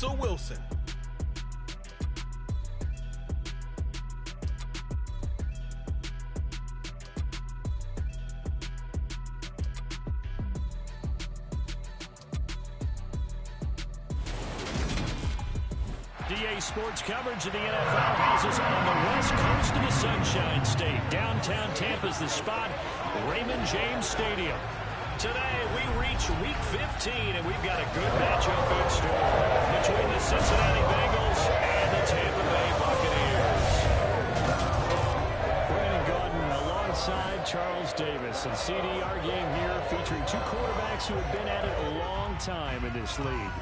Russell Wilson. DA Sports coverage of the NFL has us on the west coast of the Sunshine State. Downtown Tampa's the spot, Raymond James Stadium. Today we reach Week 15, and we've got a good matchup in store between the Cincinnati Bengals and the Tampa Bay Buccaneers. Brandon Gaudin alongside Charles Davis. And CD, our game here featuring two quarterbacks who have been at it a long time in this league.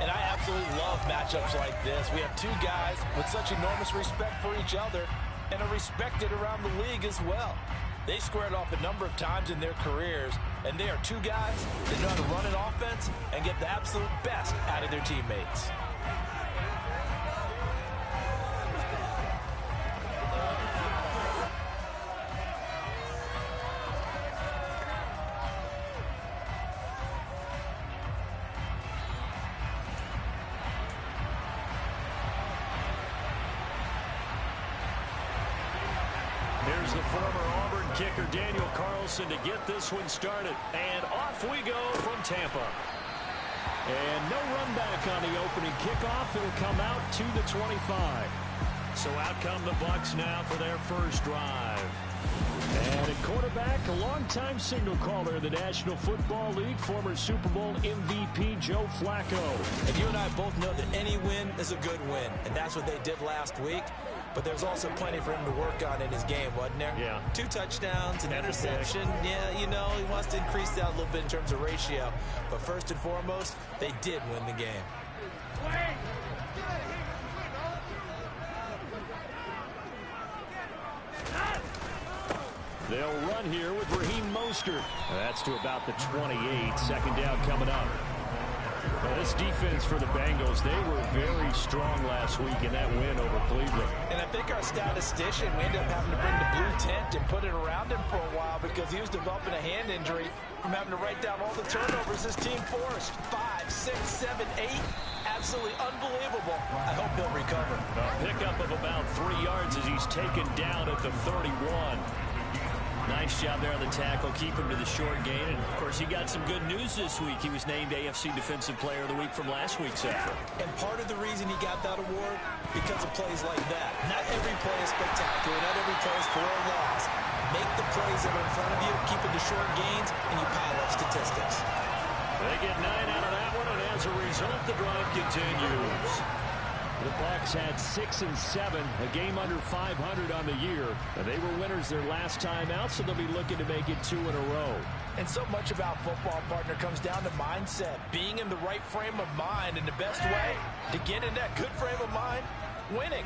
And I absolutely love matchups like this. We have two guys with such enormous respect for each other and are respected around the league as well. They squared off a number of times in their careers, and they are two guys that know how to run an offense and get the absolute best out of their teammates. Here's the former Auburn kicker Daniel Carlson to get this one started. And off we go from Tampa. And no run back on the opening kickoff. It'll come out to the 25. So out come the Bucs now for their first drive. And at quarterback, a longtime signal caller in the National Football League, former Super Bowl MVP Joe Flacco. And you and I both know that any win is a good win, and that's what they did last week. But there's also plenty for him to work on in his game, wasn't there? Yeah. 2 touchdowns, an interception. Yeah, you know, he wants to increase that a little bit in terms of ratio. But first and foremost, they did win the game. They'll run here with Raheem Mostert. That's to about the 28. Second down coming up. Well, this defense for the Bengals, they were very strong last week in that win over Cleveland. And I think our statistician, we ended up having to bring the blue tent and put it around him for a while because he was developing a hand injury from having to write down all the turnovers this team forced. 5, 6, 7, 8. Absolutely unbelievable. I hope he'll recover. A pickup of about 3 yards as he's taken down at the 31. Nice job there on the tackle. Keep him to the short gain. And, of course, he got some good news this week. He was named AFC Defensive Player of the Week from last week's effort. And part of the reason he got that award, because of plays like that. Not every play is spectacular. Not every play is for a loss. Make the plays that are in front of you, keep it to short gains, and you pile up statistics. They get 9 out of that one, and as a result, the drive continues. The Bucs had 6 and 7, a game under 500 on the year. And they were winners their last time out, so they'll be looking to make it 2 in a row. And so much about football, partner, comes down to mindset. Being in the right frame of mind, and the best way to get in that good frame of mind, winning.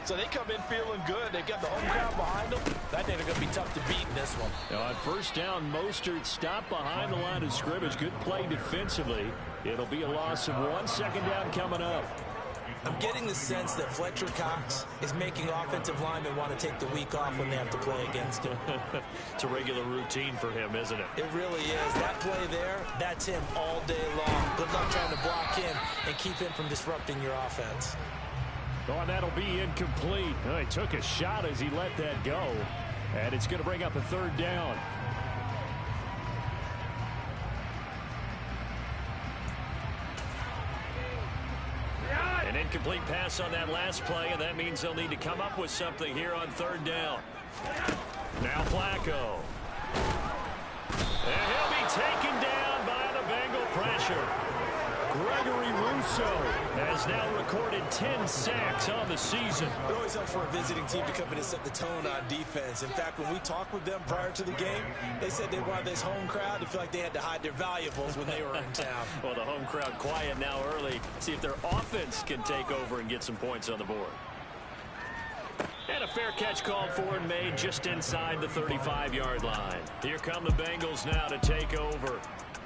So they come in feeling good. They've got the home crowd behind them. I think they're going to be tough to beat in this one. Now on first down, Mostert stopped behind the line of scrimmage. Good play defensively. It'll be a loss of 1. Second down coming up. I'm getting the sense that Fletcher Cox is making offensive linemen want to take the week off when they have to play against him. It's a regular routine for him, isn't it? It really is. That play there, that's him all day long. Good luck trying to block him and keep him from disrupting your offense. Oh, and that'll be incomplete. Oh, he took a shot as he let that go. And it's going to bring up a 3rd down. An incomplete pass on that last play, and that means they'll need to come up with something here on 3rd down. Now Flacco. And he'll be taken down by the Bengal pressure. Gregory Rousseau has now recorded 10 sacks on the season. It always helps for a visiting team to come in and set the tone on defense. In fact, when we talked with them prior to the game, they said they wanted this home crowd to feel like they had to hide their valuables when they were in town. Well, the home crowd quiet now early. See if their offense can take over and get some points on the board. And a fair catch called for and made just inside the 35-yard line. Here come the Bengals now to take over.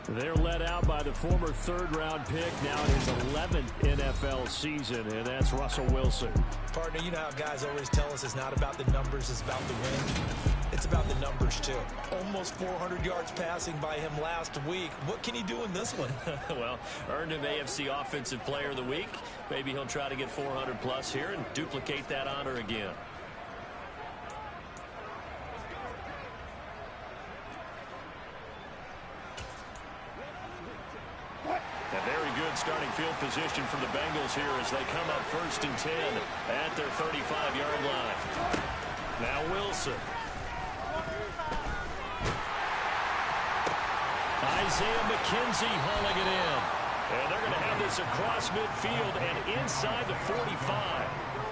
They're led out by the former 3rd-round pick, now in his 11th NFL season, and that's Russell Wilson. Partner, you know how guys always tell us it's not about the numbers, it's about the win. It's about the numbers, too. Almost 400 yards passing by him last week. What can he do in this one? Well, earned him AFC Offensive Player of the Week. Maybe he'll try to get 400-plus here and duplicate that honor again. A very good starting field position for the Bengals here as they come up 1st and 10 at their 35-yard line. Now Wilson. Isaiah McKenzie hauling it in. And they're going to have this across midfield and inside the 45.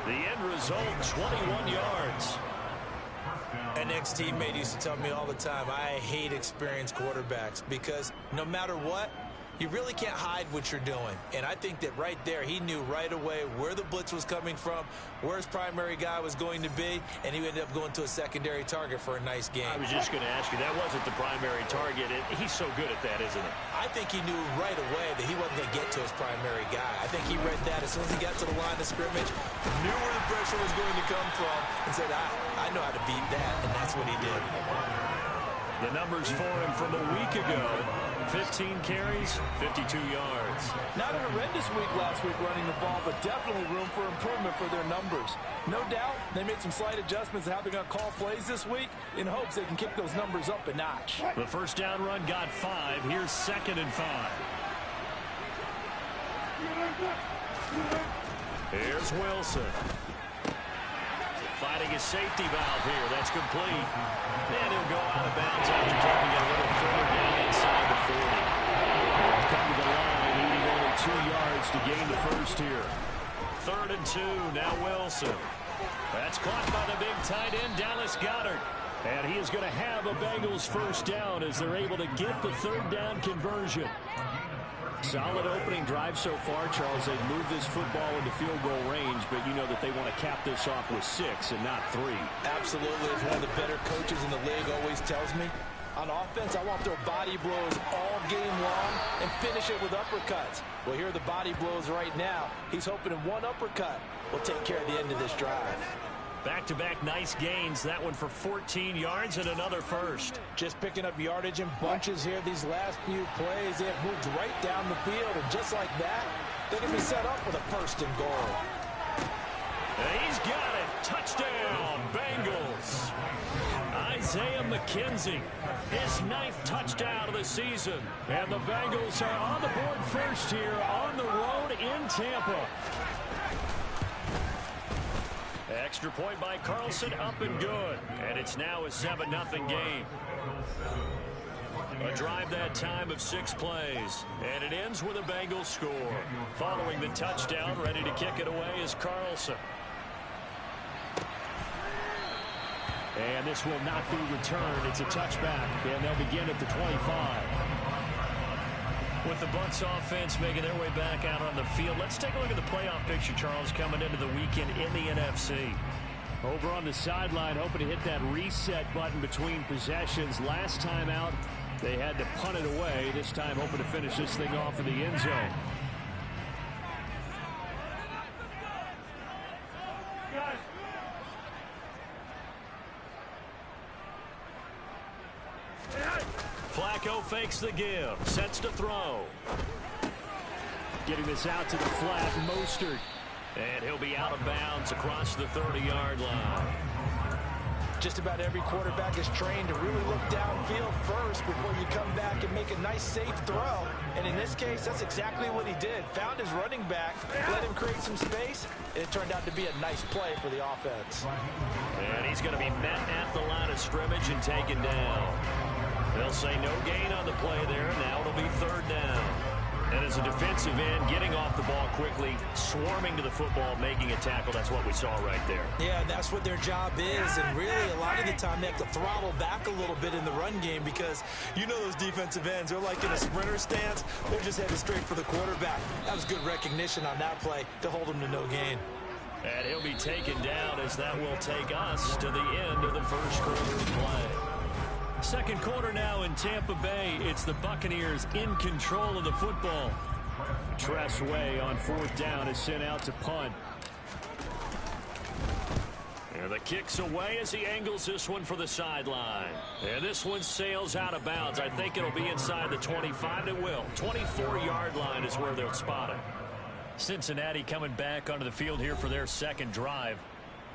The end result, 21 yards. An ex-teammate used to tell me all the time, I hate experienced quarterbacks because no matter what, you really can't hide what you're doing. And I think that right there, he knew right away where the blitz was coming from, where his primary guy was going to be, and he ended up going to a secondary target for a nice game. I was just going to ask you, that wasn't the primary target. He's so good at that, isn't he? I think he knew right away that he wasn't going to get to his primary guy. I think he read that as soon as he got to the line of scrimmage, knew where the pressure was going to come from, and said, I know how to beat that, and that's what he did. The numbers for him from a week ago, 15 carries, 52 yards. Not a horrendous week last week running the ball, but definitely room for improvement for their numbers. No doubt they made some slight adjustments to how they're going to call plays this week in hopes they can kick those numbers up a notch. The first down run got 5. Here's 2nd and 5. Here's Wilson. Fighting his safety valve here. That's complete. And he'll go out of bounds after taking it a little further down inside the 40. He'll come to the line, needing only 2 yards to gain the first here. 3rd and 2. Now Wilson. That's caught by the big tight end, Dallas Goedert. And he is going to have a Bengals first down as they're able to get the 3rd down conversion. Solid opening drive so far, Charles. They've moved this football into field goal range, but you know that they want to cap this off with 6 and not 3. Absolutely. As one of the better coaches in the league always tells me, on offense, I want to throw body blows all game long and finish it with uppercuts. Well, here are the body blows right now. He's hoping in one uppercut will take care of the end of this drive. Back-to-back nice gains. That one for 14 yards and another first. Just picking up yardage in bunches here these last few plays. They have moved right down the field, and just like that, they can be set up with a 1st and goal. And he's got it. Touchdown, Bengals. Isaiah McKenzie, his 9th touchdown of the season. And the Bengals are on the board first here on the road in Tampa. Extra point by Carlson, up and good. And it's now a 7-0 game. A drive that time of 6 plays. And it ends with a Bengals score. Following the touchdown, ready to kick it away is Carlson. And this will not be returned. It's a touchback. And they'll begin at the 25. With the Bucs offense making their way back out on the field, let's take a look at the playoff picture, Charles, coming into the weekend in the NFC. Over on the sideline, hoping to hit that reset button between possessions. Last time out, they had to punt it away. This time, hoping to finish this thing off in the end zone. Flacco fakes the give, sets to throw. Getting this out to the flat, Mostert. And he'll be out of bounds across the 30-yard line. Just about every quarterback is trained to really look downfield first before you come back and make a nice, safe throw. And in this case, that's exactly what he did. Found his running back, let him create some space, and it turned out to be a nice play for the offense. And he's going to be met at the line of scrimmage and taken down. They'll say no gain on the play there. Now it'll be 3rd down. And as a defensive end, getting off the ball quickly, swarming to the football, making a tackle, that's what we saw right there. Yeah, that's what their job is. And really, a lot of the time, they have to throttle back a little bit in the run game because you know those defensive ends, they're like in a sprinter stance. They're just headed straight for the quarterback. That was good recognition on that play to hold him to no gain. And he'll be taken down as that will take us to the end of the first quarter of play. Second quarter now in Tampa Bay. It's the Buccaneers in control of the football. Tress Way on 4th down is sent out to punt. And And the kick's away as he angles this one for the sideline. And this one sails out of bounds. I think it'll be inside the 25. It will. 24-yard line is where they'll spot it. Cincinnati coming back onto the field here for their second drive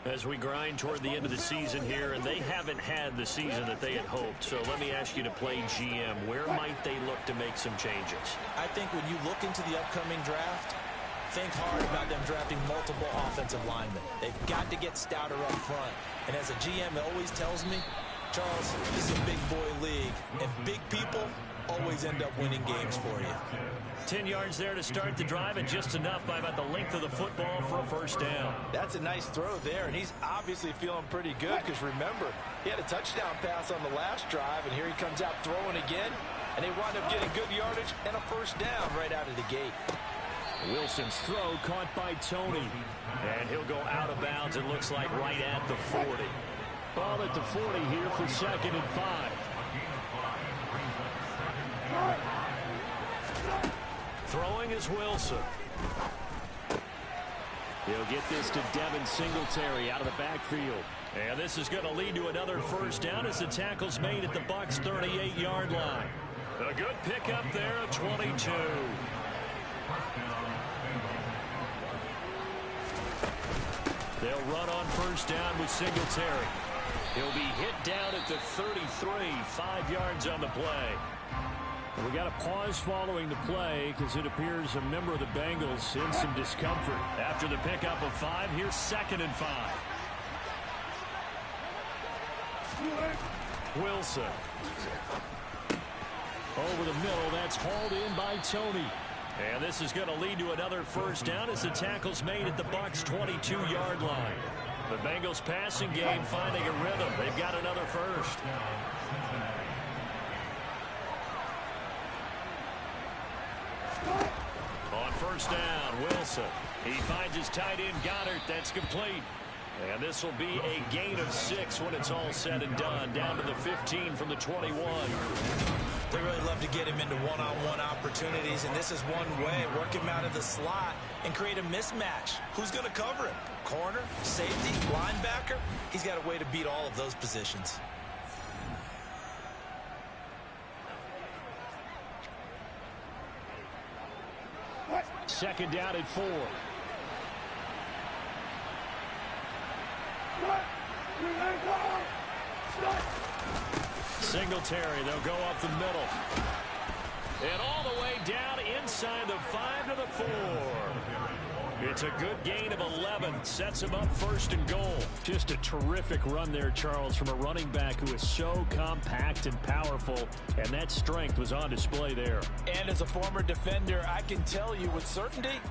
as we grind toward the end of the season here, and they haven't had the season that they had hoped. So let me ask you to play GM. Where might they look to make some changes? I think when you look into the upcoming draft, think hard about them drafting multiple offensive linemen. They've got to get stouter up front. And as a GM always tells me, Charles, this is a big boy league, and big people always end up winning games for you. 10 yards there to start the drive, and just enough by about the length of the football for a first down. That's a nice throw there, and he's obviously feeling pretty good because, remember, he had a touchdown pass on the last drive, and here he comes out throwing again, and they wind up getting good yardage and a first down right out of the gate. Wilson's throw caught by Tony, and he'll go out of bounds, it looks like right at the 40. Ball at the 40 here for 2nd and 5. Throwing is Wilson. He'll get this to Devin Singletary out of the backfield. And this is going to lead to another first down as the tackle's made at the Bucs' 38-yard line. A good pickup there at 22. They'll run on first down with Singletary. He'll be hit down at the 33, 5 yards on the play. We got a pause following the play because it appears a member of the Bengals in some discomfort. After the pickup of 5, here's 2nd and 5. Wilson. Over the middle, that's hauled in by Tony. And this is going to lead to another first down as the tackle's made at the Bucs' 22-yard line. The Bengals passing game finding a rhythm. They've got another first. On first down, Wilson. He finds his tight end, Goddard. That's complete. And this will be a gain of 6 when it's all said and done. Down to the 15 from the 21. They really love to get him into one-on-one opportunities, and this is one way. Work him out of the slot and create a mismatch. Who's going to cover him? Corner, safety, linebacker? He's got a way to beat all of those positions. Second down at 4. Singletary, they'll go up the middle. And all the way down inside the 5 to the 4. It's a good gain of 11. Sets him up 1st and goal. Just a terrific run there, Charles, from a running back who is so compact and powerful. And that strength was on display there. And as a former defender, I can tell you with certainty,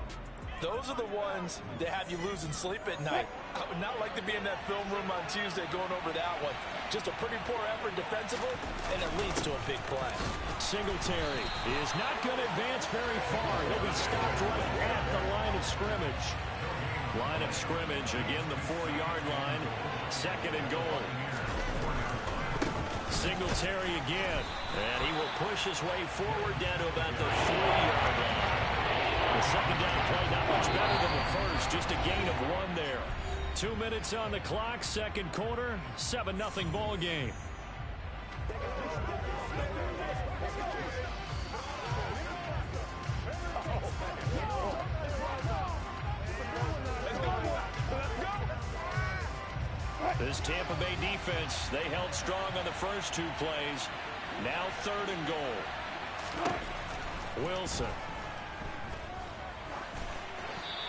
those are the ones that have you losing sleep at night. I would not like to be in that film room on Tuesday going over that one. Just a pretty poor effort defensively, and it leads to a big play. Singletary is not going to advance very far. He'll be stopped right at the line of scrimmage. Line of scrimmage, again the 4-yard line. 2nd and goal. Singletary again, and he will push his way forward down to about the 3-yard line. The second down play not much better than the first, just a gain of 1 there. 2 minutes on the clock, second quarter, 7-0 ball game. This Tampa Bay defense, they held strong on the first 2 plays. Now 3rd and goal. Wilson.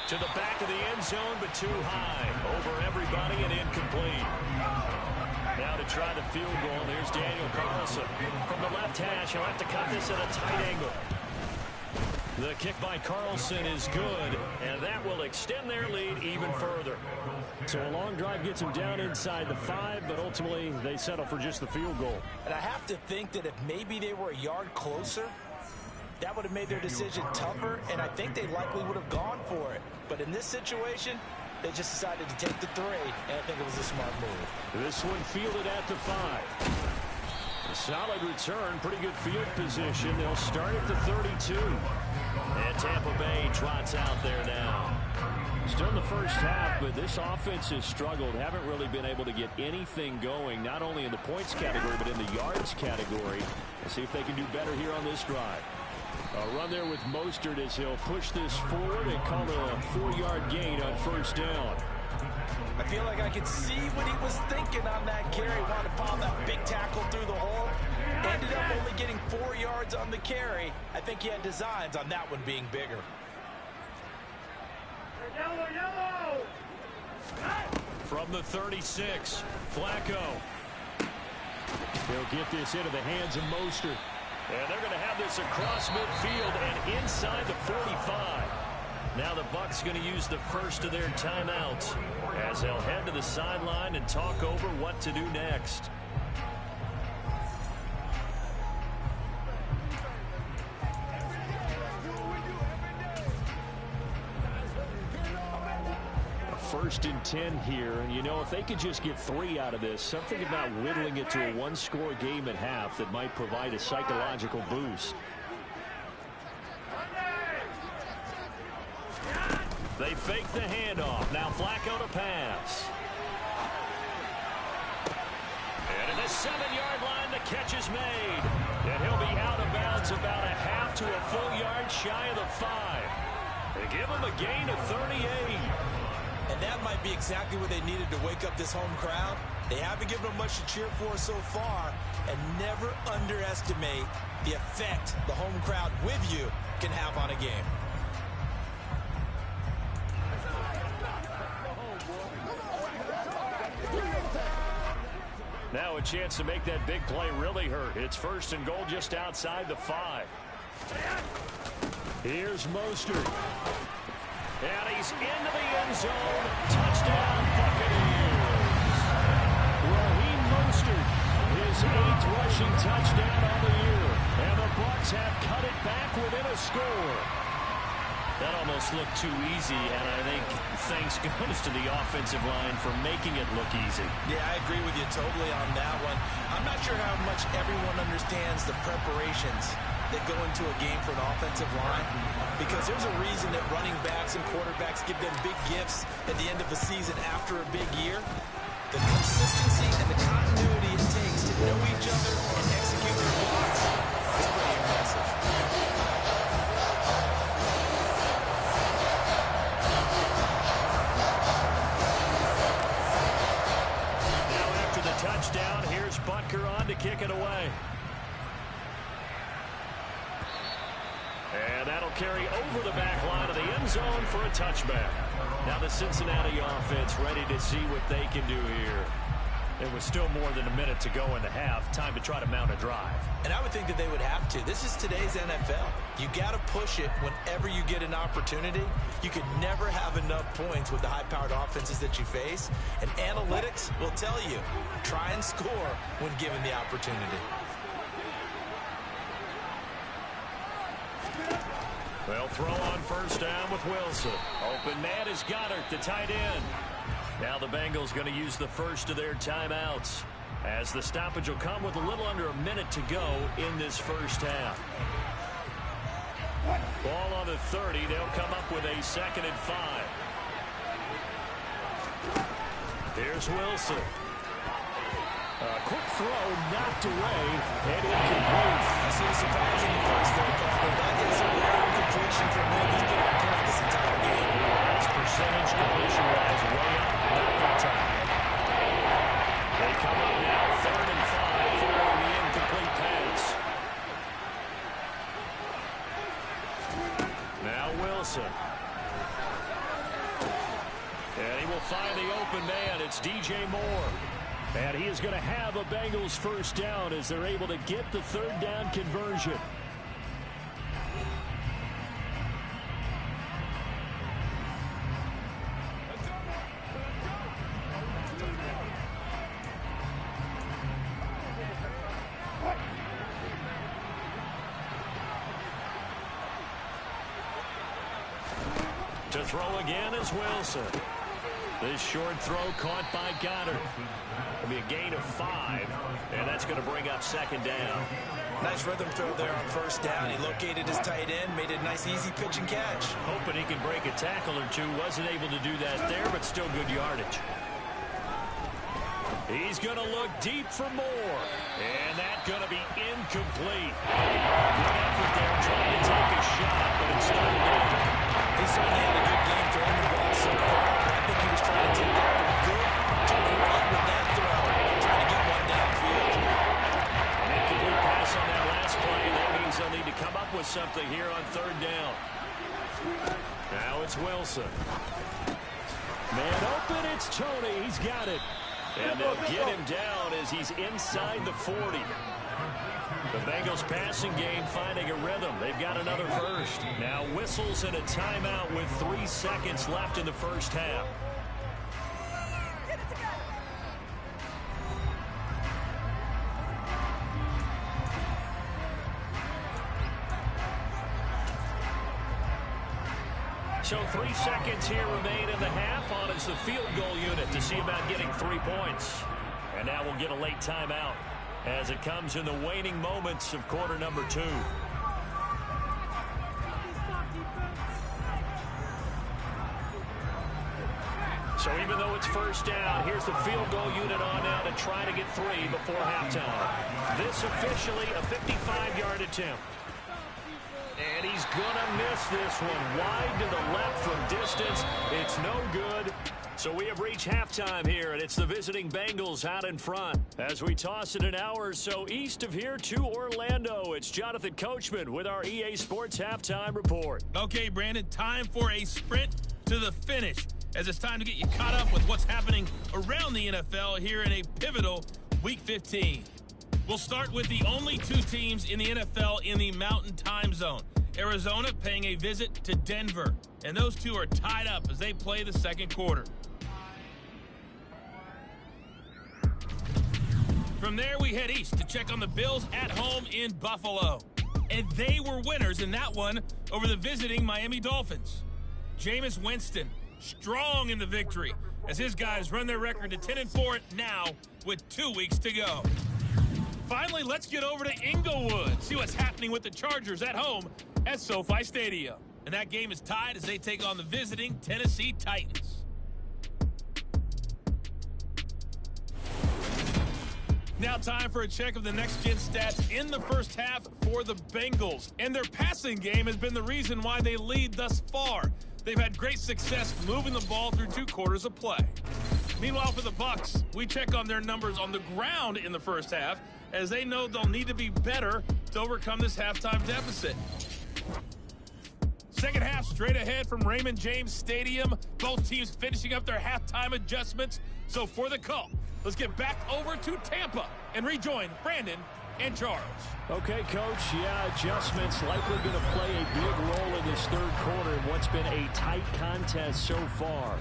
To the back of the end zone, but too high. Over everybody and incomplete. Now to try the field goal, there's Daniel Carlson. From the left hash, he'll have to cut this at a tight angle. The kick by Carlson is good, and that will extend their lead even further. So a long drive gets them down inside the 5, but ultimately they settle for just the field goal. And I have to think that if maybe they were a yard closer, that would have made their decision tougher, and I think they likely would have gone for it. But in this situation, they just decided to take the 3, and I think it was a smart move. This one fielded at the 5. A solid return, pretty good field position. They'll start at the 32. And Tampa Bay trots out there now. Still in the first half, but this offense has struggled. Haven't really been able to get anything going, not only in the points category, but in the yards category. Let's see if they can do better here on this drive. A run there with Mostert as he'll push this forward and call it a 4-yard gain on first down. I feel like I could see what he was thinking on that carry. Wanted to pile that big tackle through the hole. Ended up only getting 4 yards on the carry. I think he had designs on that one being bigger. From the 36, Flacco. They'll get this into the hands of Mostert. And they're going to have this across midfield and inside the 45. Now the Bucs going to use the first of their timeouts as they'll head to the sideline and talk over what to do next. First and 10 here, and you know, if they could just get 3 out of this, something about whittling it to a 1-score game at half that might provide a psychological boost. They fake the handoff. Now Flacco to pass. And at the 7-yard line, the catch is made. And he'll be out of bounds about a half to a full yard shy of the 5. They give him a gain of 38. And that might be exactly what they needed to wake up this home crowd. They haven't given them much to cheer for so far. And never underestimate the effect the home crowd with you can have on a game. Now a chance to make that big play really hurt. It's first and goal just outside the 5. Here's Mostert. And he's into the end zone. Touchdown, Buccaneers. Raheem Mostert, his 8th rushing touchdown on the year. And the Bucs have cut it back within a score. That almost looked too easy, and I think thanks goes to the offensive line for making it look easy. Yeah, I agree with you totally on that one. I'm not sure how much everyone understands the preparations that go into a game for an offensive line, because there's a reason that running backs and quarterbacks give them big gifts at the end of the season after a big year. The consistency and the continuity it takes to know each other and execute their blocks is pretty impressive. Touchdown. Here's Butker on to kick it away. And that'll carry over the back line of the end zone for a touchback. Now the Cincinnati offense ready to see what they can do here. It was still more than a minute to go in the half. Time to try to mount a drive. And I would think that they would have to. This is today's NFL. You got to push it whenever you get an opportunity. You could never have enough points with the high-powered offenses that you face. And analytics will tell you, try and score when given the opportunity. They'll throw on first down with Wilson. Open man is Goddard, the tight end. Now the Bengals going to use the first of their timeouts, as the stoppage will come with a little under a minute to go in this first half. Ball on the 30. They'll come up with a 2nd and 5. Here's Wilson. A quick throw knocked away and incomplete. I see the surprising first there, but that is a rare completion from him. He's been on point this entire game. His percentage completion-wise way up, not for time. They come up now 3rd and 5 following the incomplete pass. Now Wilson. And he will find the open man. It's DJ Moore. And he is going to have a Bengals first down as they're able to get the 3rd down conversion. To throw again is Wilson. This short throw caught by Goddard. It'll be a gain of 5, and that's going to bring up second down. Nice rhythm throw there on first down. He located his tight end, made it a nice, easy pitch and catch. Hoping he can break a tackle or two. Wasn't able to do that there, but still good yardage. He's going to look deep for more, and that's going to be incomplete. Good effort there, trying to take a shot, but it's not good. He certainly had a good game throwing the ball so far. I think he was trying to take that from good to great with that throw, trying to get one downfield. An incomplete pass on that last play. That means they'll need to come up with something here on third down. Now it's Wilson. Man open, it's Tony. He's got it. And they'll get him down as he's inside the 40. The Bengals passing game finding a rhythm. They've got another first. Now whistles and a timeout with 3 seconds left in the first half. So 3 seconds here remain in the half. On is the field goal unit to see about getting 3 points. And now we'll get a late timeout as it comes in the waning moments of quarter number 2. So even though it's first down, here's the field goal unit on now to try to get 3 before halftime. This officially a 55-yard attempt. And he's going to miss this one wide to the left from distance. It's no good. So we have reached halftime here, and it's the visiting Bengals out in front. As we toss it an hour or so east of here to Orlando, it's Jonathan Coachman with our EA Sports Halftime Report. Okay, Brandon, time for a sprint to the finish, as it's time to get you caught up with what's happening around the NFL here in a pivotal Week 15. We'll start with the only 2 teams in the NFL in the Mountain Time Zone. Arizona paying a visit to Denver. And those two are tied up as they play the second quarter. From there, we head east to check on the Bills at home in Buffalo. And they were winners in that one over the visiting Miami Dolphins. Jameis Winston, strong in the victory, as his guys run their record to 10-4 now with 2 weeks to go. Finally, let's get over to Inglewood, see what's happening with the Chargers at home at SoFi Stadium. And that game is tied as they take on the visiting Tennessee Titans. Now time for a check of the next-gen stats in the first half for the Bengals. And their passing game has been the reason why they lead thus far. They've had great success moving the ball through 2 quarters of play. Meanwhile, for the Bucs, we check on their numbers on the ground in the first half, as they know they'll need to be better to overcome this halftime deficit. Second half straight ahead from Raymond James Stadium. Both teams finishing up their halftime adjustments. So for the call, let's get back over to Tampa and rejoin Brandon and Charles. Okay, Coach. Yeah, adjustments likely going to play a big role in this third quarter in what's been a tight contest so far.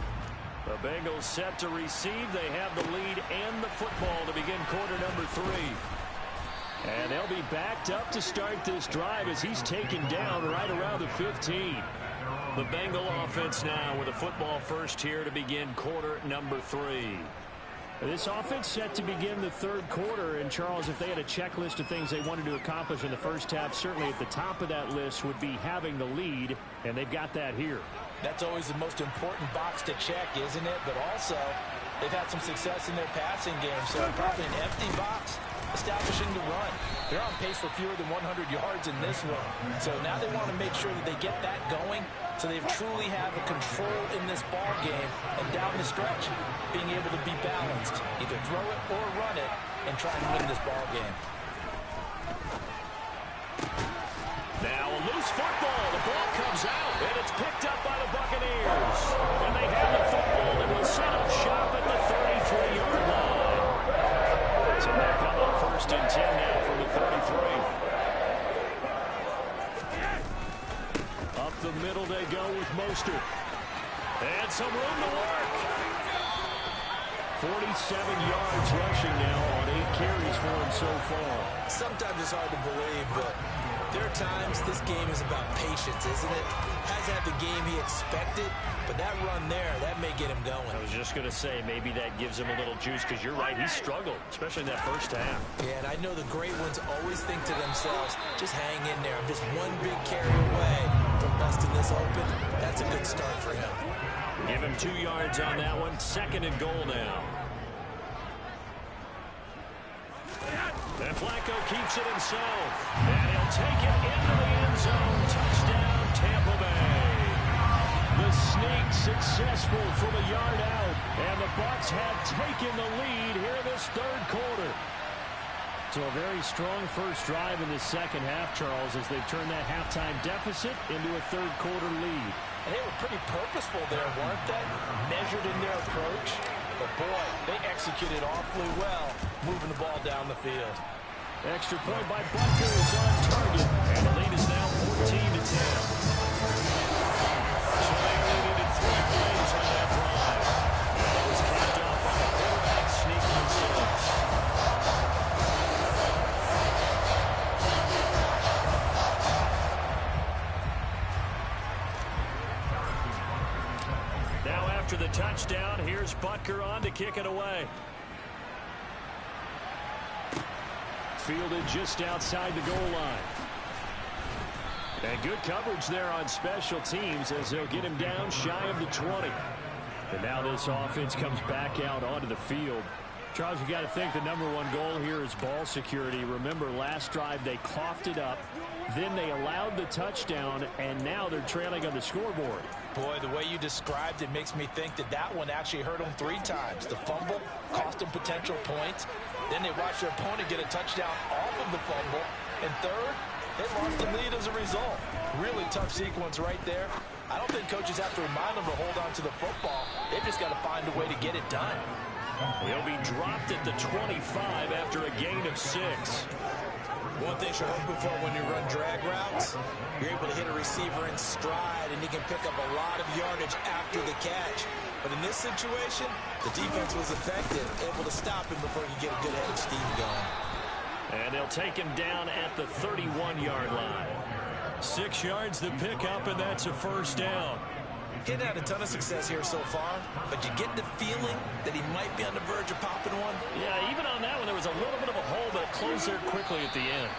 The Bengals set to receive. They have the lead and the football to begin quarter number 3. And they'll be backed up to start this drive as he's taken down right around the 15. The Bengal offense now with a football first here to begin quarter number 3. This offense set to begin the third quarter. And, Charles, if they had a checklist of things they wanted to accomplish in the first half, certainly at the top of that list would be having the lead, and they've got that here. That's always the most important box to check, isn't it? But also, they've had some success in their passing game, so probably an empty box establishing the run. They're on pace for fewer than 100 yards in this one. So now they want to make sure that they get that going so they truly have a control in this ball game and down the stretch being able to be balanced. Either throw it or run it and try and win this ball game. Now a loose football. The ball comes out, and it's picked up by the Buccaneers. And they have the football that will set up shop at the 33-yard line. So they come up first and 10 now from the 33. Up the middle they go with Mostert. And some room to work. 47 yards rushing now on 8 carries for him so far. Sometimes it's hard to believe, but There are times this game is about patience, isn't it? Hasn't had the game he expected, but that run there, that may get him going. I was just going to say, maybe that gives him a little juice, because you're right, he struggled, especially in that first half. Yeah, and I know the great ones always think to themselves, just hang in there. I'm just one big carry away from busting this open. That's a good start for him. Give him 2 yards on that one. 2nd and goal now. And Flacco keeps it himself. And he'll take it into the end zone. Touchdown, Tampa Bay. The sneak successful from a yard out. And the Bucs have taken the lead here in this 3rd quarter. So a very strong first drive in the second half, Charles, as they've turned that halftime deficit into a 3rd quarter lead. And they were pretty purposeful there, weren't they? Measured in their approach. But, boy, they executed awfully well, moving the ball down the field. Extra point by Butker is on target. And the lead is now 14-10. So they only needed 3 plays on that drive. And it was capped off by a quarterback sneak from Simmons. Now after the touchdown, here's Butker on to kick it away. Fielded just outside the goal line. And good coverage there on special teams as they'll get him down shy of the 20. And now this offense comes back out onto the field. Charles, you got to think the #1 goal here is ball security. Remember, last drive they coughed it up. Then they allowed the touchdown, and now they're trailing on the scoreboard. Boy, the way you described it makes me think that that one actually hurt them 3 times. The fumble cost them potential points. Then they watched their opponent get a touchdown off of the fumble. And third, they lost the lead as a result. Really tough sequence right there. I don't think coaches have to remind them to hold on to the football. They've just got to find a way to get it done. He'll be dropped at the 25 after a gain of 6. One thing you're hoping for when you run drag routes, you're able to hit a receiver in stride, and he can pick up a lot of yardage after the catch. But in this situation, the defense was effective, able to stop him before he could get a good head of steam going. And they'll take him down at the 31-yard line. 6 yards to pick up, and that's a first down. He hadn't had a ton of success here so far, but you get the feeling that he might be on the verge of popping one. Yeah, even on that one, there was a little bit of a hole, but it closed there quickly at the end.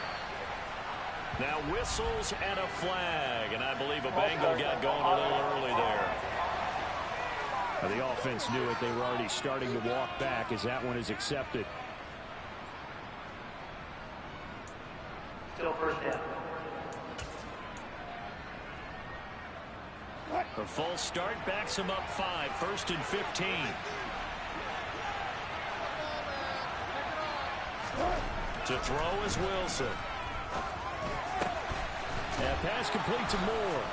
Now whistles and a flag, and I believe a Bengal got going a little early there. The offense knew it. They were already starting to walk back as that one is accepted. Still first down. The full start backs him up 5, 1st and 15. To throw is Wilson. And pass complete to Moore.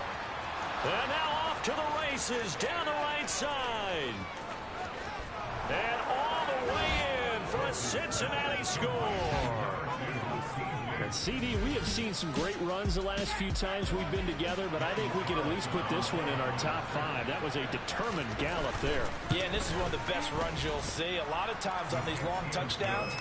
And now off to the races down the right side. And all the way in for a Cincinnati score. And CD, we have seen some great runs the last few times we've been together, but I think we can at least put this one in our top 5. That was a determined gallop there. Yeah, and this is one of the best runs you'll see. A lot of times on these long touchdowns,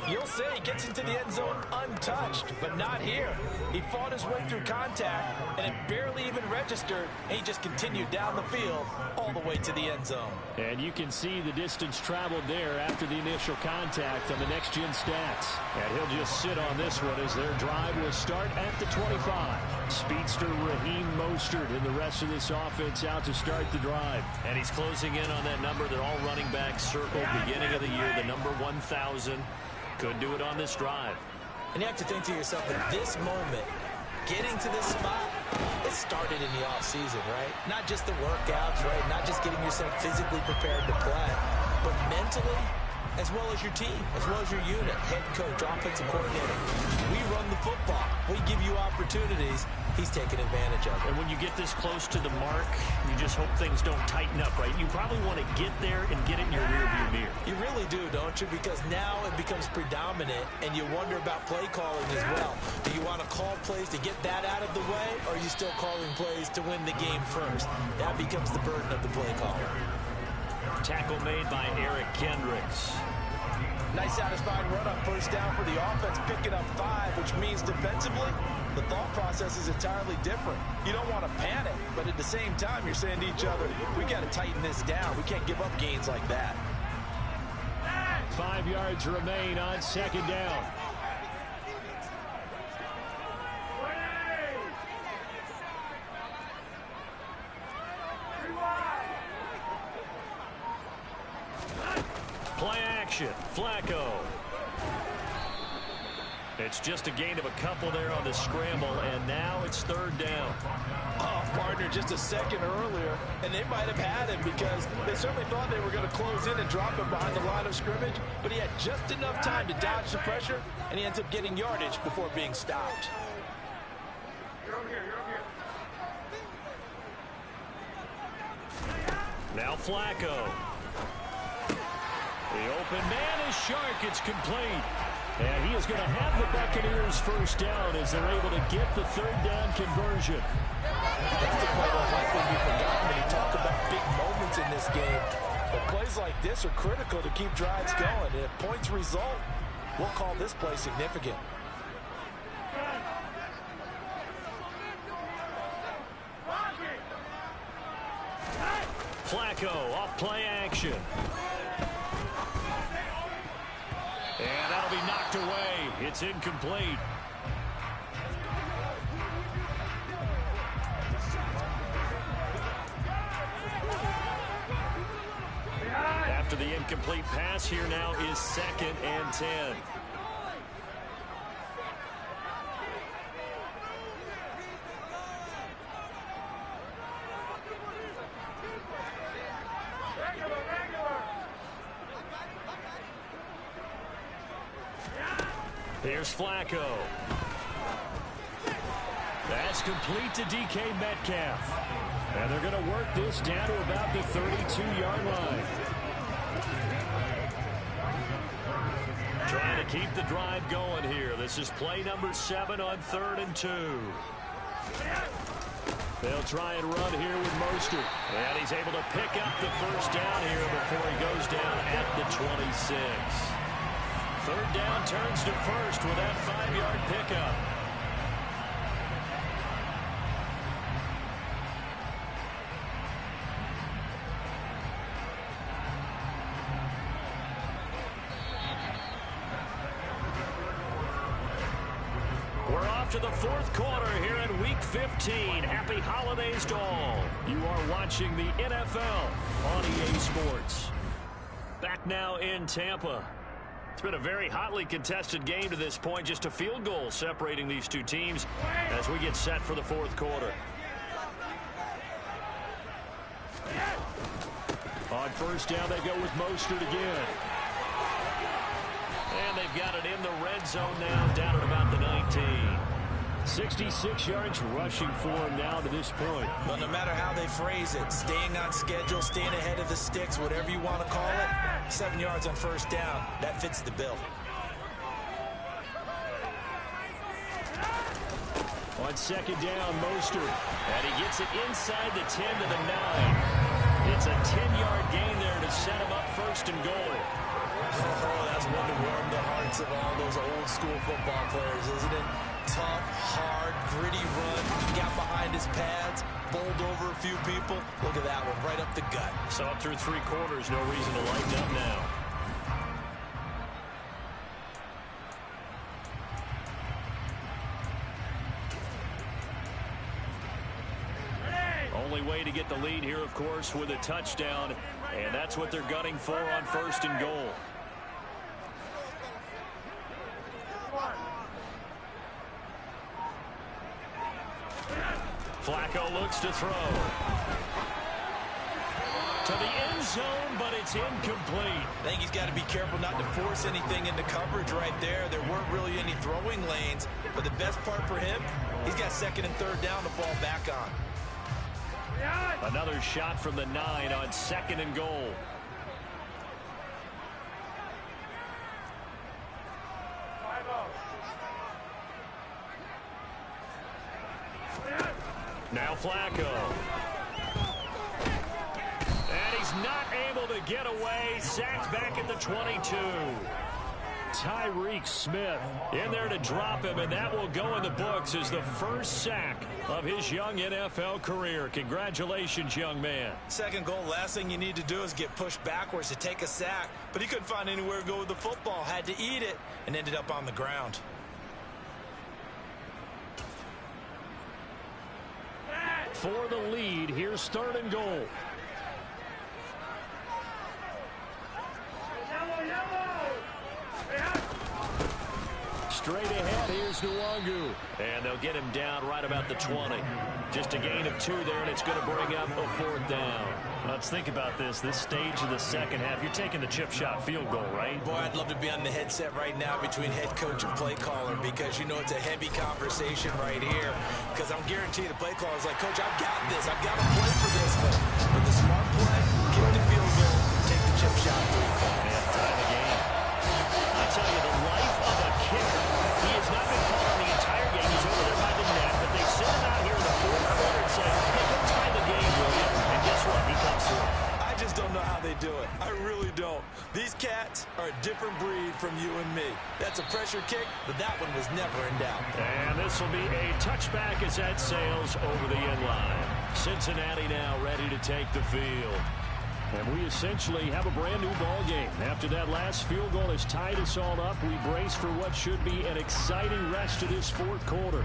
you'll say he gets into the end zone untouched, but not here. He fought his way through contact, and it barely even registered, and he just continued down the field all the way to the end zone. And you can see the distance traveled there after the initial contact on the next-gen stats. And he'll just sit on this one as their drive will start at the 25. Speedster Raheem Mostert and the rest of this offense out to start the drive. And he's closing in on that number that all running backs circled beginning of the year, the number 1,000. Could do it on this drive. And you have to think to yourself, at this moment, getting to this spot, it started in the offseason, right? Not just the workouts, right? Not just getting yourself physically prepared to play, but mentally, as well as your team, as well as your unit, head coach, offensive coordinator. We run the football. We give you opportunities. He's taking advantage of it. And when you get this close to the mark, you just hope things don't tighten up, right? You probably want to get there and get it in your rearview mirror. You really do, don't you? Because now it becomes predominant, and you wonder about play calling as well. Do you want to call plays to get that out of the way, or are you still calling plays to win the game first? That becomes the burden of the play caller. Tackle made by Eric Kendricks. Nice satisfying run on first down for the offense, picking up 5, which means defensively, the thought process is entirely different. You don't want to panic, but at the same time, you're saying to each other, we got to tighten this down. We can't give up gains like that. 5 yards remain on second down. Play action, Flacco. It's just a gain of a couple there on the scramble, and now it's third down. Oh, partner, just a second earlier, and they might have had him because they certainly thought they were going to close in and drop him behind the line of scrimmage, but he had just enough time to dodge the pressure, and he ends up getting yardage before being stopped. Now Flacco. The open man is Shark. It's complete. And he is going to have the Buccaneers first down as they're able to get the third down conversion. That's a play that likely be forgotten when you talk about big moments in this game. But plays like this are critical to keep drives going. And if points result, we'll call this play significant. Flacco off play action. And that'll be knocked away. It's incomplete. After the incomplete pass, here now is 2nd and 10. Here's Flacco. That's complete to DK Metcalf. And they're going to work this down to about the 32-yard line. Trying to keep the drive going here. This is play number 7 on 3rd and 2. They'll try and run here with Mostert. And he's able to pick up the first down here before he goes down at the 26. Third down turns to first with that 5-yard pickup. We're off to the 4th quarter here in Week 15. Happy holidays to all. You are watching the NFL on EA Sports. Back now in Tampa. It's been a very hotly contested game to this point. Just a field goal separating these two teams as we get set for the 4th quarter. On first down, they go with Mostert again. And they've got it in the red zone now, down at about the 19. 66 yards rushing for him now to this point. But no matter how they phrase it, staying on schedule, staying ahead of the sticks, whatever you want to call it, 7 yards on first down, that fits the bill. On second down, Mostert. And he gets it inside the 10 to the 9. It's a 10-yard gain there to set him up first and goal. Oh, that's one to warm the hearts of all those old-school football players, isn't it? Tough, hard, gritty run. Got behind his pads, bowled over a few people. Look at that one, right up the gut. Saw it through 3 quarters. No reason to lighten up now. Only way to get the lead here, of course, with a touchdown. And that's what they're gunning for on first and goal. Flacco looks to throw. To the end zone, but it's incomplete. I think he's got to be careful not to force anything into coverage right there. There weren't really any throwing lanes. But the best part for him, he's got 2nd and 3rd down to fall back on. Another shot from the 9 on 2nd and goal. Now Flacco. And he's not able to get away. Sacked back at the 22. Tyreek Smith in there to drop him, and that will go in the books as the first sack of his young NFL career. Congratulations, young man. Second goal, last thing you need to do is get pushed backwards to take a sack, but he couldn't find anywhere to go with the football, had to eat it, and ended up on the ground. For the lead, here's 3rd and goal. Straight ahead, here's Nwangu. And they'll get him down right about the 20. Just a gain of 2 there, and it's going to bring up a 4th down. Let's think about this stage of the second half. You're taking the chip shot field goal, right? Boy, I'd love to be on the headset right now between head coach and play caller, because you know it's a heavy conversation right here. Because I'm guaranteed the play caller is like, Coach, I've got this. I've got to play for this. But the smart play, kick the field goal, take the chip shot. Yeah, tie the game. I tell you, the life of a kicker. He has not been called on the entire game. He's over there by the net, but they send him out here in the 4th quarter and say, hey, go tie the game, will you? And guess what? He comes through. I just don't know how they do it. I really don't. These cats are a different breed from you and me. That's a pressure kick, but that one was never in doubt. And this will be a touchback as that sails over the end line. Cincinnati now ready to take the field. And we essentially have a brand new ball game. After that last field goal has tied us all up, we brace for what should be an exciting rest of this 4th quarter.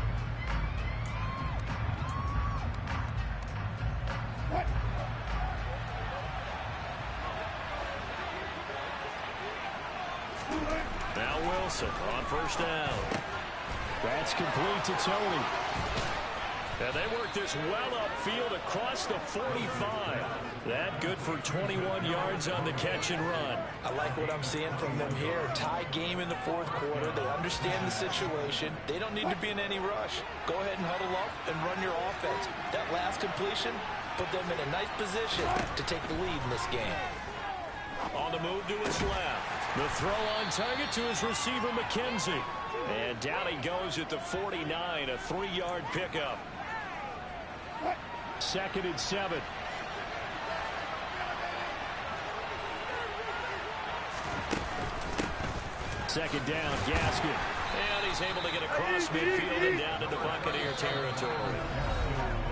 Now Wilson on 1st down. That's complete to Tony. And they work this well upfield across the 45. That good for 21 yards on the catch and run. I like what I'm seeing from them here. Tie game in the 4th quarter. They understand the situation. They don't need to be in any rush. Go ahead and huddle up and run your offense. That last completion put them in a nice position to take the lead in this game. On the move to his left. The throw on target to his receiver, McKenzie. And down he goes at the 49, a 3-yard pickup. 2nd and 7. Second down, Gaskin. And he's able to get across midfield and down into Buccaneer territory.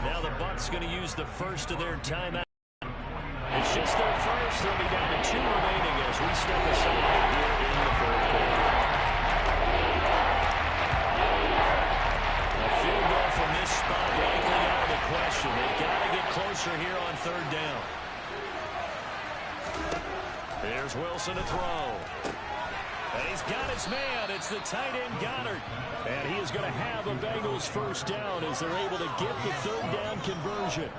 Now the Bucs going to use the first of their timeout. It's just their first. They'll be down to 2 remaining as we step aside here in the 4th quarter. A field goal from this spot likely out of the question. They've got to get closer here on 3rd down. There's Wilson to throw. And he's got his man. It's the tight end Goddard. And he is going to have a Bengals 1st down as they're able to get the 3rd down conversion.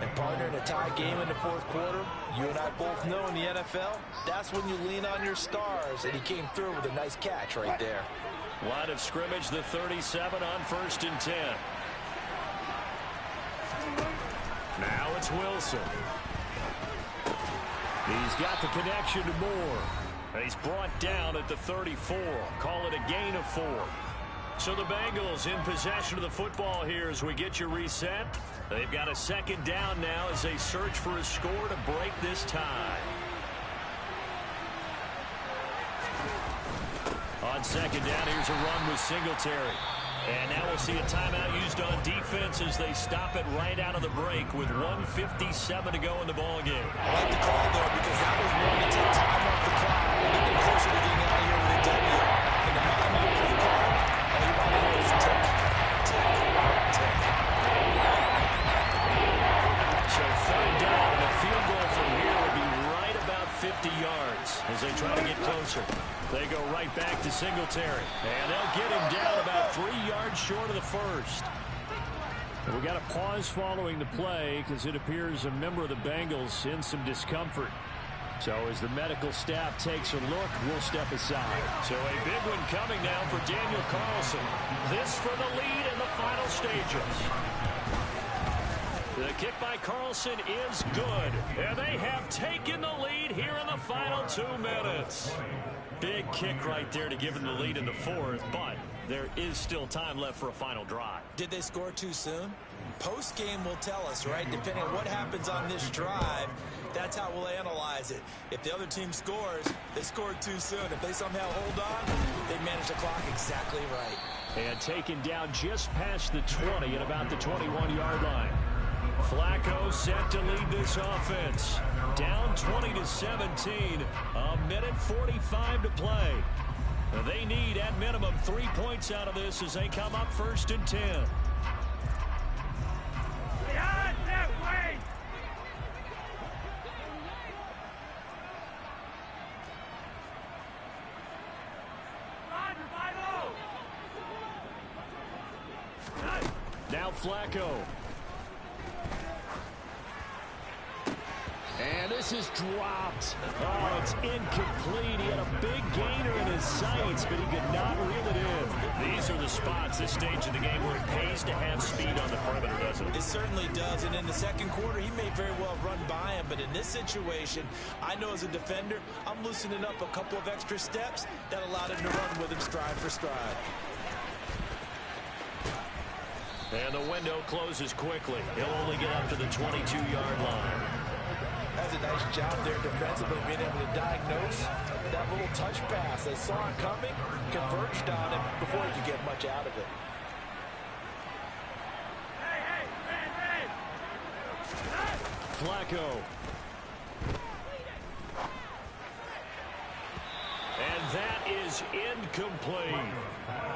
And partner, in a tie game in the 4th quarter, you and I both know in the NFL, that's when you lean on your stars. And he came through with a nice catch right there. Line of scrimmage, the 37 on 1st and 10. Now it's Wilson. He's got the connection to Moore. He's brought down at the 34. Call it a gain of 4. So the Bengals in possession of the football here as we get you reset. They've got a 2nd down now as they search for a score to break this tie. On 2nd down, here's a run with Singletary. And now we'll see a timeout used on defense as they stop it right out of the break with 1:57 to go in the ballgame. I like the call there because that was one to take time off the clock and get them closer to getting out of here with a W. And the mind you play call, all you want to hear is tick, tick, tick. So 3rd down, and a field goal from here would be right about 50 yards as they try to get closer. They go right back to Singletary. And they'll get him down about 3 yards short of the 1st. We got a pause following the play because it appears a member of the Bengals in some discomfort. So as the medical staff takes a look, we'll step aside. So a big one coming now for Daniel Carlson. This for the lead in the final stages. The kick by Carlson is good. And they have taken the lead here in the final 2 minutes. Big kick right there to give them the lead in the 4th, but there is still time left for a final drive. Did they score too soon? Post-game will tell us, right? Depending on what happens on this drive, That's how we'll analyze it. If the other team scores, they scored too soon. If they somehow hold on, they manage the clock exactly right. And taken down just past the 20 at about the 21-yard line. Flacco set to lead this offense. Down 20-17. A minute 45 to play. They need, at minimum, 3 points out of this as they come up 1st and 10. Behind that way! Now Flacco. And this is dropped. Oh, it's incomplete. He had a big gainer in his sights, but he could not reel it in. These are the spots, this stage of the game, where it pays to have speed on the perimeter, doesn't it? It certainly does. And in the second quarter, he may very well run by him. But in this situation, I know as a defender, I'm loosening up a couple of extra steps that allowed him to run with him stride for stride. And the window closes quickly. He'll only get up to the 22-yard line. That's a nice job there defensively, being able to diagnose that little touch pass. They saw it coming, converged on him before he could get much out of it. Flacco. And that is incomplete.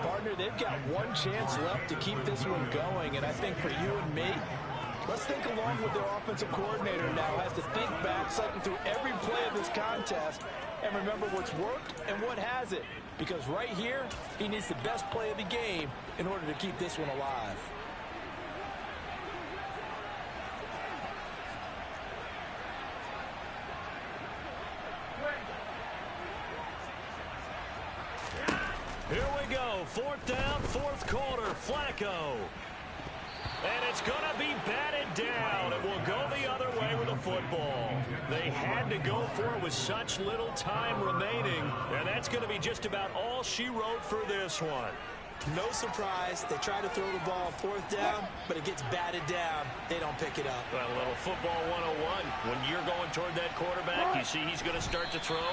Partner, they've got one chance left to keep this one going, and I think for you and me, let's think along with their offensive coordinator now, has to think back, cycle through every play of this contest, and remember what's worked and what hasn't. Because right here, he needs the best play of the game in order to keep this one alive. Here we go. 4th down, 4th quarter. Flacco. And it's going to be batted down. It will go the other way with the football. They had to go for it with such little time remaining. And that's going to be just about all she wrote for this one. No surprise. They try to throw the ball 4th down, but it gets batted down. They don't pick it up. Well, a little football 101. When you're going toward that quarterback, you see he's going to start to throw.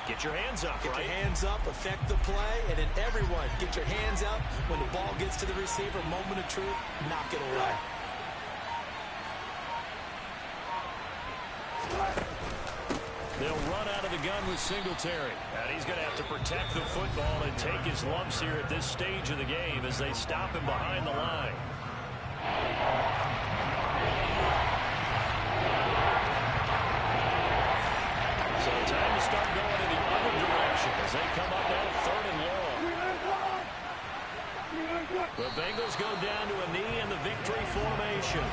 Get your hands up, right? Get your hands up, affect the play, and then everyone get your hands up when the ball gets to the receiver. Moment of truth, knock it away. They'll run out of the gun with Singletary. And he's going to have to protect the football and take his lumps here at this stage of the game as they stop him behind the line. So time to start going in the other direction as they come up now 3rd and long. The Bengals go down to a knee in the victory formation.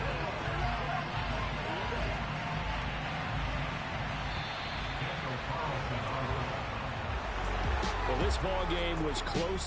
Well, this ball game was close.